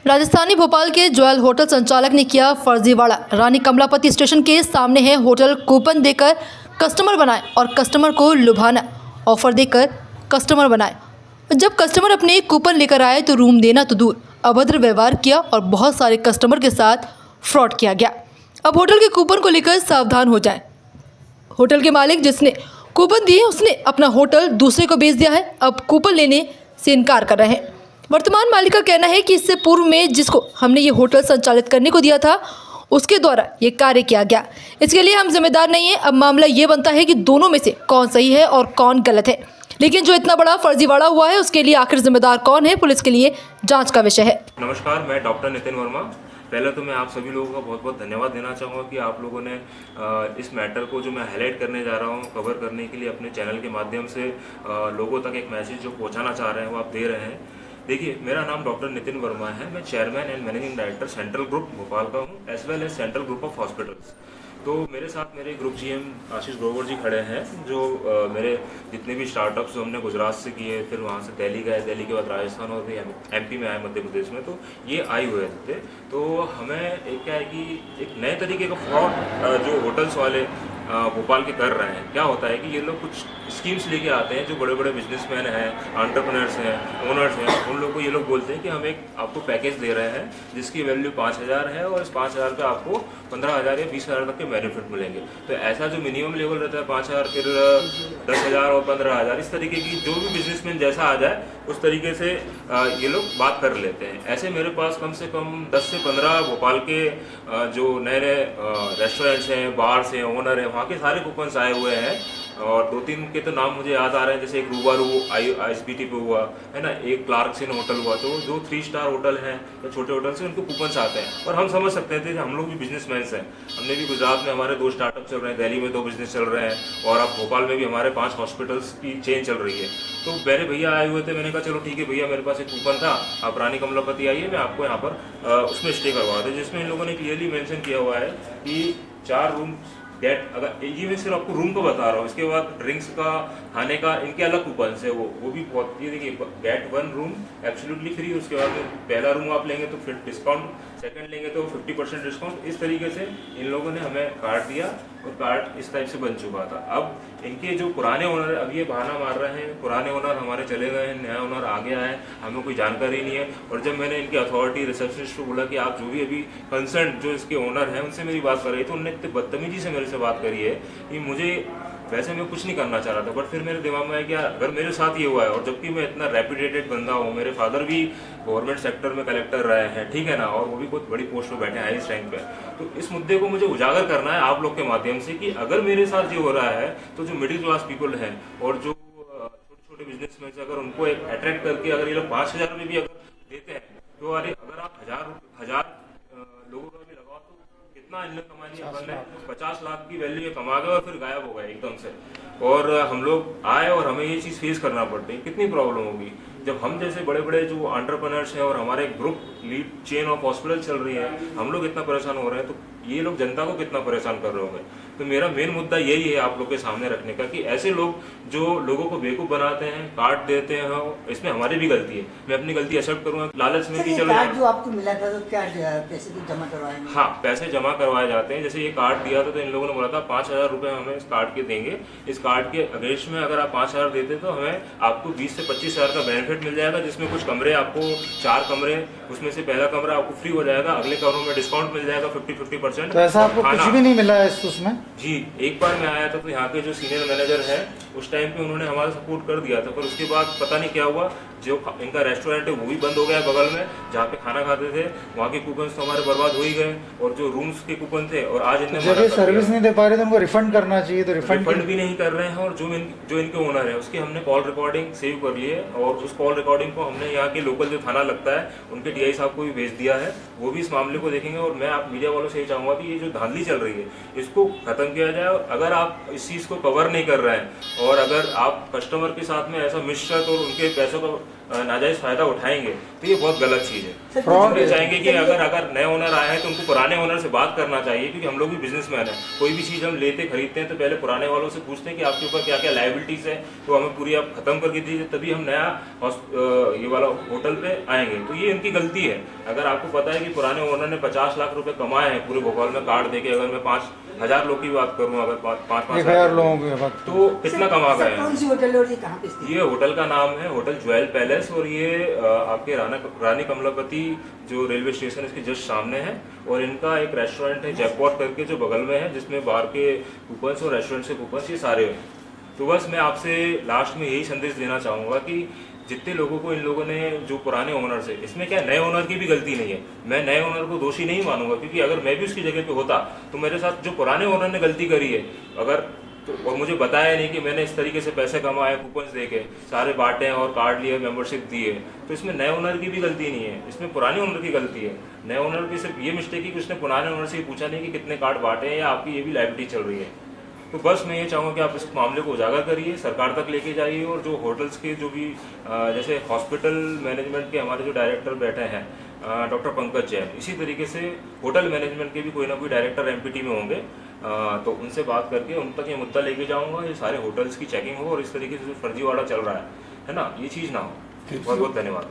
राजस्थानी भोपाल के jewel hotel संचालक ने किया फर्जीवाड़ा। रानी कमलापति स्टेशन के सामने है होटल। कूपन देकर कस्टमर बनाए और कस्टमर को लुभाना। ऑफर देकर कस्टमर बनाए। जब कस्टमर अपने कूपन लेकर आए तो रूम देना तो दूर, अभद्र व्यवहार किया और बहुत सारे कस्टमर के साथ फ्रॉड किया गया। अब होटल के कूपन को लेकर सावधान हो जाएं। होटल के मालिक जिसने कूपन दिए उसने अपना होटल दूसरे को बेच दिया है। अब कूपन लेने से इनकार कर रहे हैं। वर्तमान मालिक का कहना है कि इससे पूर्व में जिसको हमने ये होटल संचालित करने को दिया था उसके द्वारा ये कार्य किया गया। इसके लिए हम जिम्मेदार नहीं हैं। अब मामला ये बनता है कि दोनों में से कौन सही है और कौन गलत है। लेकिन जो इतना बड़ा फर्जीवाड़ा हुआ है उसके लिए आखिर जिम्मेदार कौन है, पुलिस के लिए जांच का विषय है। नमस्कार, मैं डॉक्टर नितिन वर्मा। पहले तो मैं आप सभी लोगों का बहुत बहुत धन्यवाद देना चाहूँगा कि आप लोगों ने इस मैटर को जो मैं हाईलाइट करने जा रहा हूँ कवर करने के लिए अपने चैनल के माध्यम से लोगों तक एक मैसेज जो पहुँचाना चाह रहे हैं वो आप दे रहे हैं। देखिए, मेरा नाम डॉक्टर नितिन वर्मा है। मैं chairman and managing director Central Group Bhopal का हूँ, as well as Central Group of Hospitals. तो मेरे साथ मेरे ग्रुप जीएम आशीष ग्रोवर जी खड़े हैं, जो मेरे जितने भी स्टार्टअप्स जो हमने गुजरात से किए, फिर वहाँ से दिल्ली गए, दिल्ली के बाद राजस्थान और भी एमपी में आए, मध्य प्रदेश में, तो ये आए हुए थे। तो हमें एक क्या है कि एक नए तरीके का फ्रॉड जो होटल्स वाले भोपाल के कर रहे हैं। क्या होता है कि ये लोग कुछ स्कीम्स लेके आते हैं, जो बड़े बड़े बिजनेसमैन हैं, एंटरप्रेन्योर्स हैं, ओनर्स हैं, उन लोग को ये लोग बोलते हैं कि हम एक आपको पैकेज दे रहे हैं जिसकी वैल्यू 5,000 है और इस 5,000 पे आपको 15,000 या 20,000 तक के बेनिफिट मिलेंगे। तो ऐसा जो मिनिमम लेवल रहता है 5,000, फिर 10,000 और 15,000, इस तरीके की जो भी बिजनेसमैन जैसा आ जाए उस तरीके से ये लोग बात कर लेते हैं। ऐसे मेरे पास कम से कम 10 से 15 भोपाल के जो नए नए रेस्टोरेंट्स हैं, बार्स हैं, ओनर हैं, वहाँ के सारे कूपन्स आए हुए हैं। और 2-3 के तो नाम मुझे याद आ रहे हैं, जैसे एक रूबारू ISBT पे हुआ है ना, एक क्लार्कसन होटल हुआ। तो जो 3 स्टार होटल हैं या छोटे होटल से उनको कूपन्स आते हैं। और हम समझ सकते थे कि हम लोग भी बिजनेसमैन हैं। हमने भी गुजरात में हमारे 2 स्टार्टअप चल रहे हैं, दिल्ली में 2 बिजनेस चल रहे हैं और अब भोपाल में भी हमारे 5 हॉस्पिटल्स की चेन चल रही है। तो मेरे भैया आए हुए थे, मैंने कहा चलो ठीक है भैया, मेरे पास एक कूपन था, आप रानी कमलापति आइए, मैं आपको यहाँ पर उसमें स्टे करवा दूँ, जिसमें इन लोगों ने क्लियरली मेंशन किया हुआ है कि 4 रूम गेट, अगर ये मैं सिर्फ आपको रूम को बता रहा हूँ, इसके बाद ड्रिंक्स का, खाने का, इनके अलग कूपन है। वो भी बहुत, ये देखिए, गेट 1 रूम एब्सोल्युटली फ्री, उसके बाद में पहला रूम आप लेंगे तो फिर डिस्काउंट, सेकंड लेंगे तो 50% डिस्काउंट। इस तरीके से इन लोगों ने हमें कार्ड दिया और कार्ड इस टाइप से बन चुका था। अब इनके जो पुराने ओनर है, अब ये बहाना मार रहे हैं पुराने ओनर हमारे चले गए हैं, नया ओनर आ गया है, हमें कोई जानकारी नहीं है। और जब मैंने इनकी अथॉरिटी रिसेप्शनिस्ट को बोला कि आप जो भी अभी कंसर्न जो इसके ओनर हैं उनसे मेरी बात कर रही, तो उन्होंने इतनी बदतमीजी से मेरे से बात करी है कि मुझे, वैसे मैं कुछ नहीं करना चाह रहा था, बट फिर मेरे दिमाग में है कि अगर मेरे साथ ये हुआ है, और जबकि मैं इतना रेपुटेटेड बंदा हूँ, मेरे फादर भी गवर्नमेंट सेक्टर में कलेक्टर रहे हैं, ठीक है ना, और वो भी बहुत बड़ी पोस्ट पे बैठे हैं इस रैंक पे, तो इस मुद्दे को मुझे उजागर करना है आप लोग के माध्यम से कि अगर मेरे साथ ये हो रहा है तो जो मिडिल क्लास पीपल हैं और जो छोटे छोटे बिजनेसमैन, अगर उनको एक अट्रैक्ट करके अगर ये लोग 5,000 में भी अगर देते हैं, तो अगर आप हजार लोगों का भी लगाओ तो कितना इनने कमानी है, 50 लाख की वैल्यू कमा गए और फिर गायब हो गए एकदम से। और हम लोग आए और हमें ये चीज़ फेस करना पड़ती है। कितनी प्रॉब्लम होगी जब हम जैसे बड़े बड़े जो एंटरप्रेन्योर्स हैं और हमारे group lead chain of hospital चल रही है, हम लोग इतना परेशान हो रहे हैं, तो ये लोग जनता को कितना परेशान कर रहे होंगे। तो मेरा मेन मुद्दा यही है आप लोग के सामने रखने का कि ऐसे लोग जो लोगों को बेवकूफ़ बनाते हैं, कार्ड देते हैं, इसमें हमारी भी गलती है। मैं अपनी गलती एक्सेप्ट करूँगा, लालच में कि चलो कार्ड जो आपको मिला था तो क्या पैसे भी जमा करवाए? हाँ, पैसे जमा करवाए जाते हैं। जैसे ये कार्ड दिया था तो इन लोगों ने बोला था 5,000 रुपये हमें इस कार्ड के देंगे। इस कार्ड के अगेंस्ट में अगर आप 5,000 देते तो हमें आपको 20 से 25,000 का बेनिफिट मिल जाएगा, जिसमें कुछ कमरे आपको 4 कमरे, उसमें से पहला कमरा आपको फ्री हो जाएगा, अगले कमरों में डिस्काउंट मिल जाएगा 50-50%। तो ऐसा आपको कुछ भी नहीं मिला है उसमें? जी, एक बार मैं आया था तो यहाँ के जो सीनियर मैनेजर है उस टाइम पे उन्होंने हमारा सपोर्ट कर दिया था, पर उसके बाद पता नहीं क्या हुआ, जो इनका रेस्टोरेंट है वो भी बंद हो गया बगल में, जहाँ पे खाना खाते थे, वहाँ के कूपन तो हमारे बर्बाद हो ही गए, और जो रूम्स के कूपन थे, और आज इन्हें जब ये सर्विस नहीं दे पा रहे तो उनको रिफंड करना चाहिए, तो रिफंड भी नहीं कर रहे हैं। और जो इनके ओनर है उसकी हमने कॉल रिकॉर्डिंग सेव कर ली है, और उस कॉल रिकॉर्डिंग को हमने यहाँ के लोकल जो थाना लगता है उनके DI साहब को भी भेज दिया है, वो भी इस मामले को देखेंगे। और मैं आप मीडिया वालों से ये चाहूँगा कि ये जो धांधली चल रही है इसको खत्म किया जाए। अगर आप इस चीज़ को कवर नहीं कर रहे हैं और अगर आप कस्टमर के साथ में ऐसा मिसशर्त और उनके पैसों का नाजायज़ फ़ायदा उठाएंगे तो ये बहुत गलत चीज़ है। Fraud हम चाहेंगे कि अगर नए ओनर आए हैं तो उनको पुराने ओनर से बात करना चाहिए, क्योंकि हम लोग भी बिजनेसमैन हैं। कोई भी चीज़ हम लेते खरीदते हैं तो पहले पुराने वालों से पूछते हैं कि आपके ऊपर क्या क्या लाइबिलिटीज़ है, तो हमें पूरी आप ख़त्म करके दीजिए, तभी हम नया ये वाला होटल पे आएंगे। तो ये उनकी गलती है। अगर आपको पता है कि पुराने ओनर ने 50 लाख रुपए कमाए हैं पूरे भोपाल में कार्ड देके, अगर मैं 5,000 लोग की बात करूं, अगर 5,000 1000 लोगों की बात तो कितना कमा गए हैं। कौन सी होटल है और ये कहाँ पे स्थित है? ये होटल का नाम है होटल ज्वेल पैलेस, और ये आपके रानी कमलापति जो रेलवे स्टेशन है इसके जस्ट सामने है। और इनका एक रेस्टोरेंट है जैकपॉट करके जो बगल में है, जिसमें बार के कूपन्स और रेस्टोरेंट के कूपन्स ये सारे हैं। तो बस मैं आपसे लास्ट में यही संदेश देना चाहूँगा कि जितने लोगों को इन लोगों ने जो पुराने ओनर से, इसमें क्या नए ओनर की भी गलती नहीं है, मैं नए ओनर को दोषी नहीं मानूंगा, क्योंकि अगर मैं भी उसकी जगह पे होता तो मेरे साथ जो पुराने ओनर ने गलती करी है अगर तो, और मुझे बताया नहीं कि मैंने इस तरीके से पैसे कमाए, कूपन्स देके सारे बांटे और कार्ड लिए, मेंबरशिप दिए, तो इसमें नए ओनर की भी गलती नहीं है, इसमें पुराने ओनर की गलती है। नए ओनर की सिर्फ ये मिस्टेक है कि उसने पुराने ओनर से पूछा नहीं कि कितने कार्ड बांटे हैं या आपकी ये भी लाइबिलिटी चल रही है। तो बस मैं ये चाहूँगा कि आप इस मामले को उजागर करिए, सरकार तक लेके जाइए, और जो होटल्स के जो भी जैसे हॉस्पिटल मैनेजमेंट के हमारे जो डायरेक्टर बैठे हैं डॉक्टर पंकज जैन, इसी तरीके से होटल मैनेजमेंट के भी कोई ना कोई डायरेक्टर एमपीटी में होंगे, तो उनसे बात करके उन तक ये मुद्दा लेके जाऊँगा, ये सारे होटल्स की चेकिंग हो और इस तरीके से जो फर्जीवाड़ा चल रहा है ना, ये चीज़ ना हो। बहुत बहुत धन्यवाद।